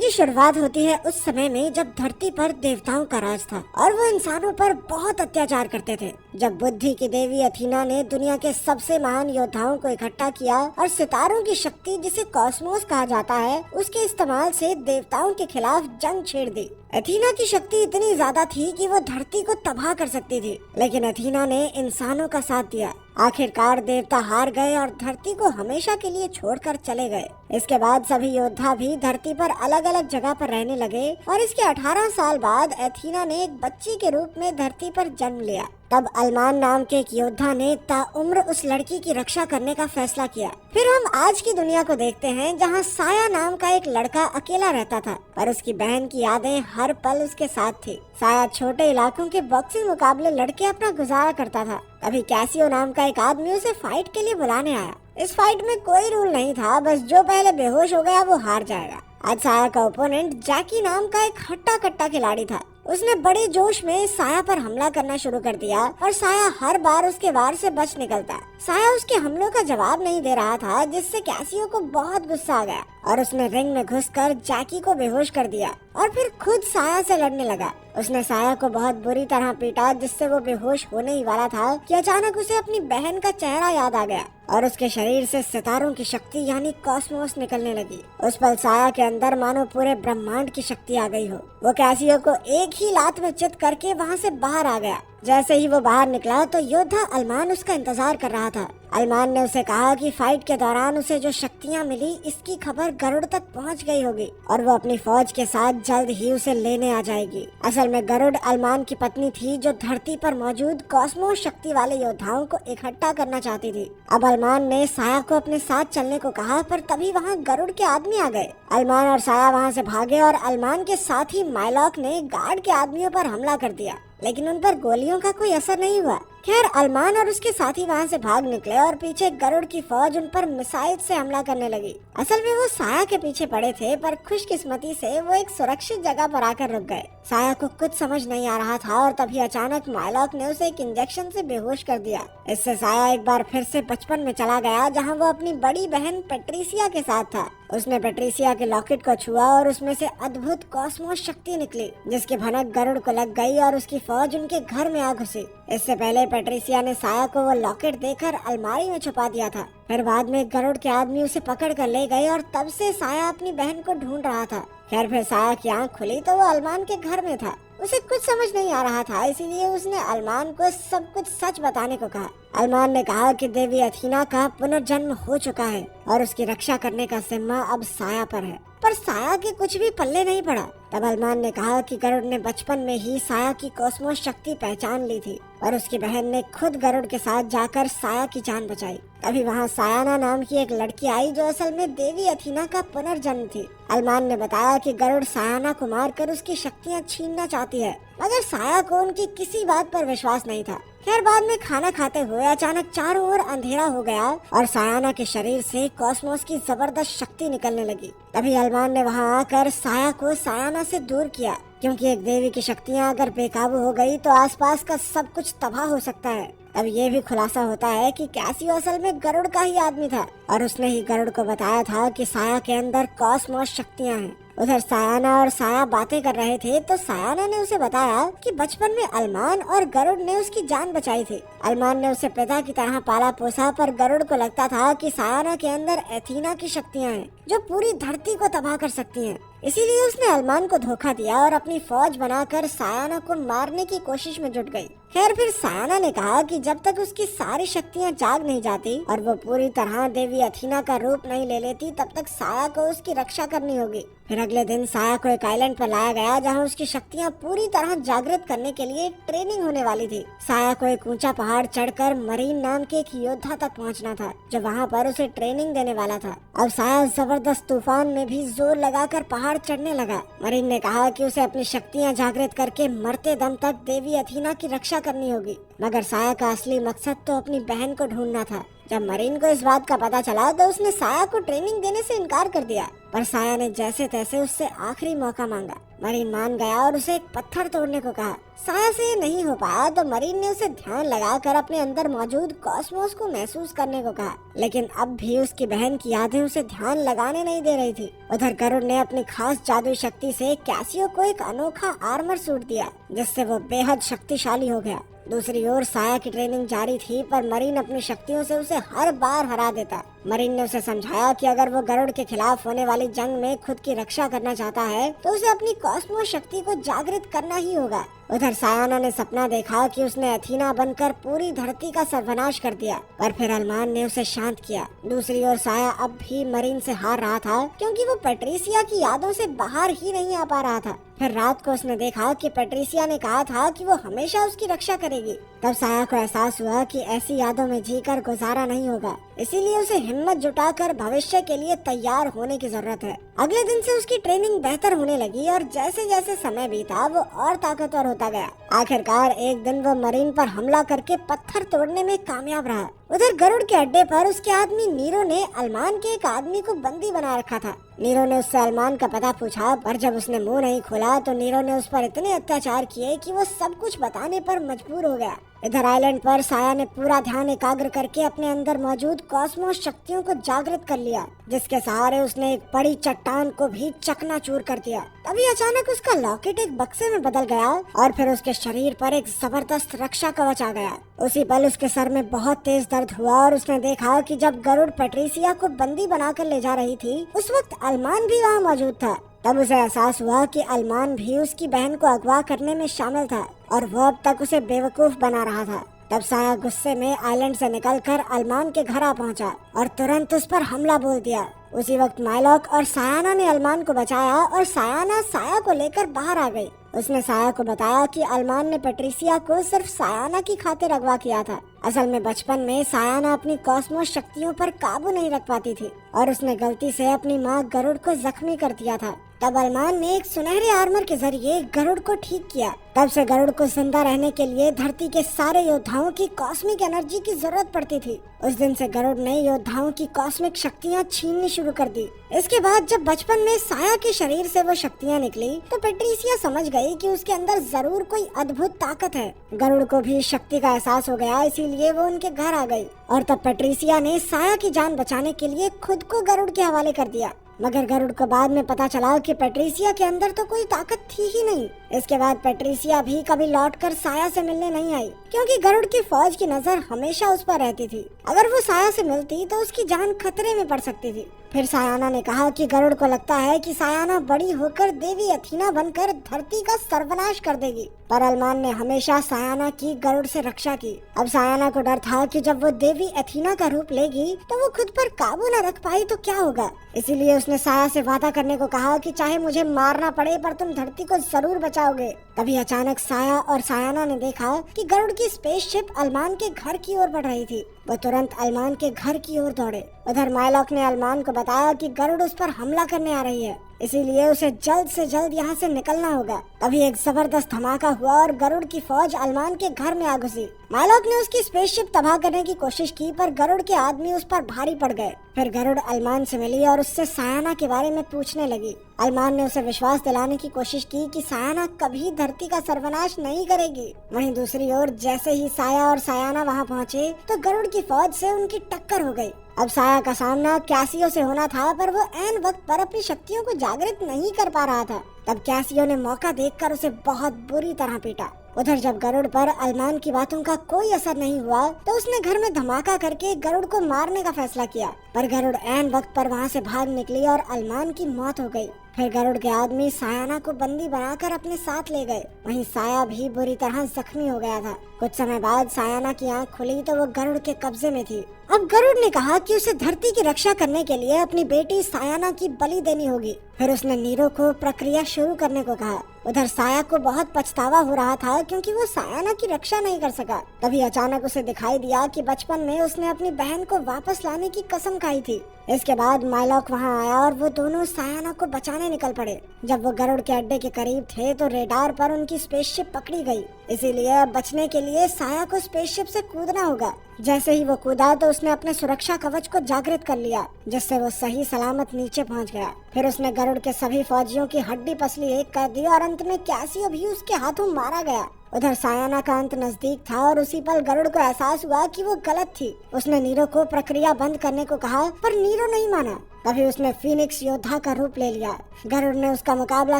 की शुरुआत होती है उस समय में जब धरती पर देवताओं का राज था और वो इंसानों पर बहुत अत्याचार करते थे। जब बुद्धि की देवी अथीना ने दुनिया के सबसे महान योद्धाओं को इकट्ठा किया और सितारों की शक्ति जिसे कॉस्मोस कहा जाता है उसके इस्तेमाल से देवताओं के खिलाफ जंग छेड़ दी। अथीना की शक्ति इतनी ज्यादा थी कि वो धरती को तबाह कर सकती थी, लेकिन अथीना ने इंसानों का साथ दिया। आखिरकार देवता हार गए और धरती को हमेशा के लिए छोड़कर चले गए। इसके बाद सभी योद्धा भी धरती पर अलग अलग जगह पर रहने लगे और इसके 18 साल बाद अथीना ने एक बच्ची के रूप में धरती पर जन्म लिया। तब अलमान नाम के एक योद्धा ने ताउम्र उस लड़की की रक्षा करने का फैसला किया। फिर हम आज की दुनिया को देखते हैं जहां साया नाम का एक लड़का अकेला रहता था, पर उसकी बहन की यादें हर पल उसके साथ थी। साया छोटे इलाकों के बॉक्सिंग मुकाबले लड़के अपना गुजारा करता था। तभी कैसियो नाम का एक आदमी उसे फाइट के लिए बुलाने आया। इस फाइट में कोई रूल नहीं था, बस जो पहले बेहोश हो गया वो हार जाएगा। आज साया का ओपोनेंट जैकी नाम का एक हट्टा कट्टा खिलाड़ी था। उसने बड़े जोश में साया पर हमला करना शुरू कर दिया और साया हर बार उसके वार से बच निकलता। साया उसके हमलों का जवाब नहीं दे रहा था, जिससे कैसियो को बहुत गुस्सा आ गया और उसने रिंग में घुसकर जैकी को बेहोश कर दिया और फिर खुद साया से लड़ने लगा। उसने साया को बहुत बुरी तरह पीटा, जिससे वो बेहोश होने ही वाला था कि अचानक उसे अपनी बहन का चेहरा याद आ गया और उसके शरीर से सितारों की शक्ति यानी कॉस्मोस निकलने लगी। उस पल साया के अंदर मानो पूरे ब्रह्मांड की शक्ति आ गई हो। वो कैसियो को एक ही लात में चित करके वहाँ से बाहर आ गया। जैसे ही वो बाहर निकला तो योद्धा अलमान उसका इंतजार कर रहा था। अलमान ने उसे कहा कि फाइट के दौरान उसे जो शक्तियाँ मिली इसकी खबर गरुड़ तक पहुंच गई होगी और वो अपनी फौज के साथ जल्द ही उसे लेने आ जाएगी। असल में गरुड़ अलमान की पत्नी थी, जो धरती पर मौजूद कॉस्मोस शक्ति वाले योद्धाओं को इकट्ठा करना चाहती थी। अब अलमान ने साया को अपने साथ चलने को कहा, पर तभी वहाँ गरुड़ के आदमी आ गए। अलमान और साया वहाँ से भागे और अलमान के साथ ही माइलॉक ने गार्ड के आदमियों पर हमला कर दिया, लेकिन उन पर गोलियों का कोई असर नहीं हुआ। खैर अलमान और उसके साथी वहाँ से भाग निकले और पीछे गरुड़ की फौज उन पर मिसाइल से हमला करने लगी। असल में वो साया के पीछे पड़े थे, पर खुशकिस्मती से वो एक सुरक्षित जगह पर आकर रुक गए। साया को कुछ समझ नहीं आ रहा था और तभी अचानक माइलॉक ने उसे एक इंजेक्शन से बेहोश कर दिया। इससे साया एक बार फिर से बचपन में चला गया, जहाँ वो अपनी बड़ी बहन पेट्रिसिया के साथ था। उसने पेट्रिसिया के लॉकेट को छुआ और उसमें से अद्भुत कॉस्मोस शक्ति निकली, जिसकी भनक गरुड़ को लग गई और उसकी फौज उनके घर में आ घुसी। इससे पहले पेट्रिसिया ने साया को वो लॉकेट देकर अलमारी में छुपा दिया था। फिर बाद में गरुड़ के आदमी उसे पकड़ कर ले गए और तब से साया अपनी बहन को ढूंढ रहा था। खैर फिर साया की आँख खुली तो वो अलमान के घर में था। उसे कुछ समझ नहीं आ रहा था, इसीलिए उसने अलमान को सब कुछ सच बताने को कहा। अलमान ने कहा कि देवी अथीना का पुनर्जन्म हो चुका है और उसकी रक्षा करने का जिम्मा अब साया पर है। पर साया के कुछ भी पल्ले नहीं पड़ा। तब अलमान ने कहा कि गरुड़ ने बचपन में ही साया की कॉस्मोस शक्ति पहचान ली थी और उसकी बहन ने खुद गरुड़ के साथ जाकर साया की जान बचाई। तभी वहाँ सायाना नाम की एक लड़की आई, जो असल में देवी अथीना का पुनर्जन्म थी। अलमान ने बताया कि गरुड़ सायाना को मारकर उसकी शक्तियाँ छीनना चाहती है, मगर साया को उनकी किसी बात पर विश्वास नहीं था। खैर बाद में खाना खाते हुए अचानक चारों ओर अंधेरा हो गया और सायाना के शरीर से कॉस्मोस की जबरदस्त शक्ति निकलने लगी। तभी अलमान ने वहां आकर साया को सायाना से दूर किया, क्योंकि एक देवी की शक्तियां अगर बेकाबू हो गई तो आसपास का सब कुछ तबाह हो सकता है। अब ये भी खुलासा होता है कि कैसियो असल में गरुड़ का ही आदमी था और उसने ही गरुड़ को बताया था कि साया के अंदर कॉस्मोस शक्तियां हैं। उधर सायाना और साया बातें कर रहे थे तो सायाना ने उसे बताया कि बचपन में अलमान और गरुड़ ने उसकी जान बचाई थी। अलमान ने उसे पिता की तरह पाला पोसा, पर गरुड़ को लगता था कि सायाना के अंदर अथीना की शक्तियां हैं जो पूरी धरती को तबाह कर सकती हैं। इसीलिए उसने अलमान को धोखा दिया और अपनी फौज बनाकर सायाना को मारने की कोशिश में जुट गई। खैर फिर सायाना ने कहा कि जब तक उसकी सारी शक्तियां जाग नहीं जाती और वो पूरी तरह देवी अथीना का रूप नहीं ले लेती, तब तक साया को उसकी रक्षा करनी होगी। फिर अगले दिन साया को एक आइलैंड पर लाया गया, जहां उसकी शक्तियां पूरी तरह जागृत करने के लिए ट्रेनिंग होने वाली थी। साया को एक ऊंचा पहाड़ चढ़कर मरीन नाम के एक योद्धा तक पहुंचना था, जो वहां पर उसे ट्रेनिंग देने वाला था। अब साया जबरदस्त तूफान में भी जोर लगाकर पहाड़ चढ़ने लगा। मरीन ने कहा कि उसे अपनी शक्तियां जागृत करके मरते दम तक देवी अथीना की रक्षा करनी होगी, मगर साया का असली मकसद तो अपनी बहन को ढूंढना था। जब मरीन को इस बात का पता चला तो उसने साया को ट्रेनिंग देने से इनकार कर दिया, पर साया ने जैसे तैसे उससे आखिरी मौका मांगा। मरीन मान गया और उसे एक पत्थर तोड़ने को कहा। साया से ये नहीं हो पाया तो मरीन ने उसे ध्यान लगाकर अपने अंदर मौजूद कॉस्मोस को महसूस करने को कहा, लेकिन अब भी उसकी बहन की यादें उसे ध्यान लगाने नहीं दे रही थी। उधर गरुड़ ने अपनी खास जादुई शक्ति से कैसियो को एक अनोखा आर्मर सूट दिया, जिससे वो बेहद शक्तिशाली हो गया। दूसरी ओर साया की ट्रेनिंग जारी थी, पर मरीन अपनी शक्तियों से उसे हर बार हरा देता। मरीन ने उसे समझाया कि अगर वो गरुड़ के खिलाफ होने वाली जंग में खुद की रक्षा करना चाहता है तो उसे अपनी कॉस्मोस शक्ति को जागृत करना ही होगा। उधर सायाना ने सपना देखा कि उसने एथीना बनकर पूरी धरती का सर्वनाश कर दिया, पर फिर अरमान ने उसे शांत किया। दूसरी ओर साया अब भी मरीन से हार रहा था, क्योंकि वो पैट्रिसिया की यादों से बाहर ही नहीं आ पा रहा था। फिर रात को उसने देखा कि पैट्रिसिया ने कहा था कि वो हमेशा उसकी रक्षा करेगी। तब साया को एहसास हुआ कि ऐसी यादों में जीकर गुजारा नहीं होगा, इसीलिए उसे हिम्मत जुटाकर भविष्य के लिए तैयार होने की जरूरत है। अगले दिन से उसकी ट्रेनिंग बेहतर होने लगी और जैसे जैसे समय बीता वो और ताकतवर होता गया। आखिरकार एक दिन वो मरीन पर हमला करके पत्थर तोड़ने में कामयाब रहा। उधर गरुड़ के अड्डे पर उसके आदमी नीरो ने अरमान के एक आदमी को बंदी बना रखा था। नीरो ने उससे अरमान का पता पूछा, पर जब उसने मुंह नहीं खोला तो नीरो ने उस पर इतने अत्याचार किए कि वो सब कुछ बताने पर मजबूर हो गया। इधर आइलैंड पर साया ने पूरा ध्यान एकाग्र करके अपने अंदर मौजूद कॉस्मोस शक्तियों को जागृत कर लिया, जिसके सहारे उसने एक बड़ी चट्टान को भी चकनाचूर कर दिया। तभी अचानक उसका लॉकेट एक बक्से में बदल गया और फिर उसके शरीर पर एक जबरदस्त रक्षा कवच आ गया। उसी पल उसके सर में बहुत तेज दर्द हुआ और उसने देखा कि जब गरुड़ पैट्रिसिया को बंदी बनाकर ले जा रही थी, उस वक्त अरमान भी वहाँ मौजूद था। तब उसे एहसास हुआ कि अरमान भी उसकी बहन को अगवा करने में शामिल था और वो अब तक उसे बेवकूफ बना रहा था। तब साया गुस्से में आइलैंड से निकलकर अरमान के घर आ पहुंचा और तुरंत उस पर हमला बोल दिया। उसी वक्त माइलॉक और सायाना ने अरमान को बचाया और सायाना साया को लेकर बाहर आ गई। उसने साया को बताया कि अरमान ने पैट्रिसिया को सिर्फ सायाना की खातिर अगवा किया था। असल में बचपन में सायाना अपनी कॉस्मोस शक्तियों पर काबू नहीं रख पाती थी और उसने गलती से अपनी माँ गरुड़ को जख्मी कर दिया था। तब अरमान ने एक सुनहरे आर्मर के जरिए गरुड़ को ठीक किया। तब से गरुड़ को जिंदा रहने के लिए धरती के सारे योद्धाओं की कॉस्मिक एनर्जी की जरूरत पड़ती थी। उस दिन से गरुड़ ने योद्धाओं की कॉस्मिक शक्तियाँ छीननी शुरू कर दी। इसके बाद जब बचपन में साया के शरीर से वो शक्तियाँ निकली तो पैट्रिसिया समझ गई कि उसके अंदर जरूर कोई अद्भुत ताकत है। गरुड़ को भी शक्ति का एहसास हो गया, इसीलिए वो उनके घर आ गई और तब पैट्रिसिया ने साया की जान बचाने के लिए खुद को गरुड़ के हवाले कर दिया। मगर गरुड़ को बाद में पता चला कि पैट्रिसिया के अंदर तो कोई ताकत थी ही नहीं। इसके बाद पैट्रिसिया भी कभी लौटकर साया से मिलने नहीं आई, क्योंकि गरुड़ की फौज की नजर हमेशा उस पर रहती थी। अगर वो साया से मिलती तो उसकी जान खतरे में पड़ सकती थी। फिर सायाना ने कहा कि गरुड़ को लगता है कि सायाना बड़ी होकर देवी अथीना बनकर धरती का सर्वनाश कर देगी, पर अरमान ने हमेशा सायाना की गरुड़ से रक्षा की। अब सायाना को डर था कि जब वो देवी अथीना का रूप लेगी तो वो खुद पर काबू न रख पाई तो क्या होगा। इसीलिए उसने साया से वादा करने को कहा कि चाहे मुझे मारना पड़े पर तुम धरती को जरूर बचाओगे। तभी अचानक साया और सायाना ने देखा कि गरुड़ की स्पेसशिप अरमान के घर की ओर बढ़ रही थी। वो तुरंत अरमान के घर की ओर दौड़े। उधर माइलॉक ने अरमान को बताया कि गरुड़ उस पर हमला करने आ रही है, इसीलिए उसे जल्द से जल्द यहाँ से निकलना होगा। तभी एक जबरदस्त धमाका हुआ और गरुड़ की फौज अरमान के घर में आ घुसी। माइलॉक ने उसकी स्पेसशिप तबाह करने की कोशिश की, पर गरुड़ के आदमी उस पर भारी पड़ गए। फिर गरुड़ अरमान से मिली और उससे सायाना के बारे में पूछने लगी। अरमान ने उसे विश्वास दिलाने की कोशिश की कि सायाना कभी धरती का सर्वनाश नहीं करेगी। वहीं दूसरी ओर जैसे ही साया और सायाना वहां पहुंचे तो गरुड़ की फौज से उनकी टक्कर हो गई। अब साया का सामना कैसियो से होना था, पर वो ऐन वक्त पर अपनी शक्तियों को जागृत नहीं कर पा रहा था। तब कैसियो ने मौका देखकर उसे बहुत बुरी तरह पीटा। उधर जब गरुड़ पर अरमान की बातों का कोई असर नहीं हुआ तो उसने घर में धमाका करके गरुड़ को मारने का फैसला किया, पर गरुड़ ऐन वक्त पर वहाँ से भाग निकली और अरमान की मौत हो गई। फिर गरुड़ के आदमी सायाना को बंदी बनाकर अपने साथ ले गए। वहीं साया भी बुरी तरह जख्मी हो गया था। कुछ समय बाद सायाना की आंख खुली तो वो गरुड़ के कब्जे में थी। अब गरुड़ ने कहा कि उसे धरती की रक्षा करने के लिए अपनी बेटी सायाना की बलि देनी होगी। फिर उसने नीरो को प्रक्रिया शुरू करने को कहा। उधर साया को बहुत पछतावा हो रहा था, क्योंकि वो सायाना की रक्षा नहीं कर सका। तभी अचानक उसे दिखाई दिया कि बचपन में उसने अपनी बहन को वापस लाने की कसम खाई थी। इसके बाद माइलॉक वहां आया और वो दोनों सायाना को बचाने निकल पड़े। जब वो गरुड़ के अड्डे के करीब थे तो रेडार पर उनकी स्पेसशिप पकड़ी गई, इसीलिए अब बचने के लिए साया को स्पेसशिप से कूदना होगा। जैसे ही वो कूदा तो उसने अपने सुरक्षा कवच को जागृत कर लिया, जिससे वो सही सलामत नीचे पहुंच गया। फिर उसने गरुड़ के सभी फौजियों की हड्डी पसली एक कर दी और अंत में कैसियो भी उसके हाथों मारा गया। उधर सायाना का अंत नजदीक था और उसी पल गरुड़ को एहसास हुआ कि वो गलत थी। उसने नीरो को प्रक्रिया बंद करने को कहा पर नीरो नहीं माना। तभी उसने फीनिक्स योद्धा का रूप ले लिया। गरुड़ ने उसका मुकाबला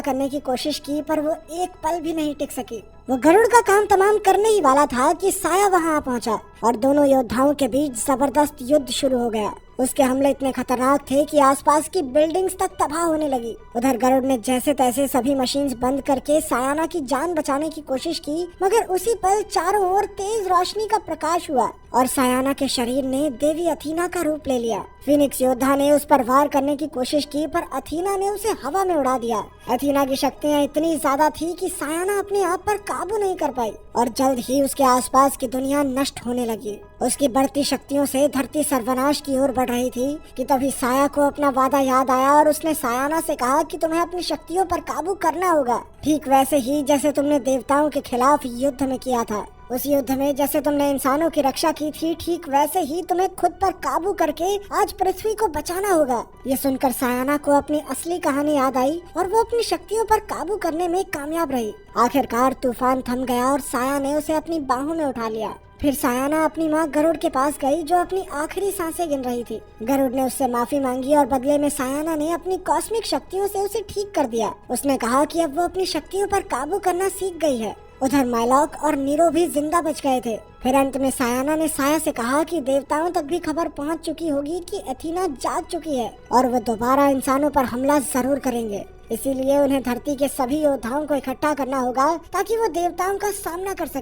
करने की कोशिश की पर वो एक पल भी नहीं टिक सकी। वो गरुड़ का काम तमाम करने ही वाला था कि साया वहां पहुंचा और दोनों योद्धाओं के बीच जबरदस्त युद्ध शुरू हो गया। उसके हमले इतने खतरनाक थे कि आसपास की बिल्डिंग्स तक तबाह होने लगी। उधर गरुड़ ने जैसे तैसे सभी मशीन्स बंद करके सायाना की जान बचाने की कोशिश की, मगर उसी पल चारों ओर तेज रोशनी का प्रकाश हुआ और सायाना के शरीर ने देवी अथीना का रूप ले लिया। फीनिक्स योद्धा ने उस पर वार करने की कोशिश की पर अथीना ने उसे हवा में उड़ा दिया। अथीना की शक्तियाँ इतनी ज्यादा थी कि सायाना अपने आप पर काबू नहीं कर पाई और जल्द ही उसके आसपास की दुनिया नष्ट होने लगी। उसकी बढ़ती शक्तियों से धरती सर्वनाश की ओर बढ़ रही थी कि तभी साया को अपना वादा याद आया और उसने सायाना से कहा कि तुम्हें अपनी शक्तियों पर काबू करना होगा, ठीक वैसे ही जैसे तुमने देवताओं के खिलाफ युद्ध में किया था। उस युद्ध में जैसे तुमने इंसानों की रक्षा की थी, ठीक वैसे ही तुम्हें खुद पर काबू करके आज पृथ्वी को बचाना होगा। ये सुनकर सायाना को अपनी असली कहानी याद आई और वो अपनी शक्तियों पर काबू करने में कामयाब रही। आखिरकार तूफान थम गया और साया ने उसे अपनी बाहों में उठा लिया। फिर सायाना अपनी माँ गरुड़ के पास गई जो अपनी आखिरी सांसें गिन रही थी। गरुड़ ने उससे माफी मांगी और बदले में सायाना ने अपनी कॉस्मिक शक्तियों से उसे ठीक कर दिया। उसने कहा कि अब वो अपनी शक्तियों पर काबू करना सीख गई है। उधर माइलॉक और नीरो भी जिंदा बच गए थे। फिर अंत में सायाना ने साया से कहा कि देवताओं तक भी खबर पहुंच चुकी होगी कि अथीना जाग चुकी है और वो दोबारा इंसानों पर हमला जरूर करेंगे। इसीलिए उन्हें धरती के सभी योद्धाओं को इकट्ठा करना होगा ताकि वो देवताओं का सामना कर सके।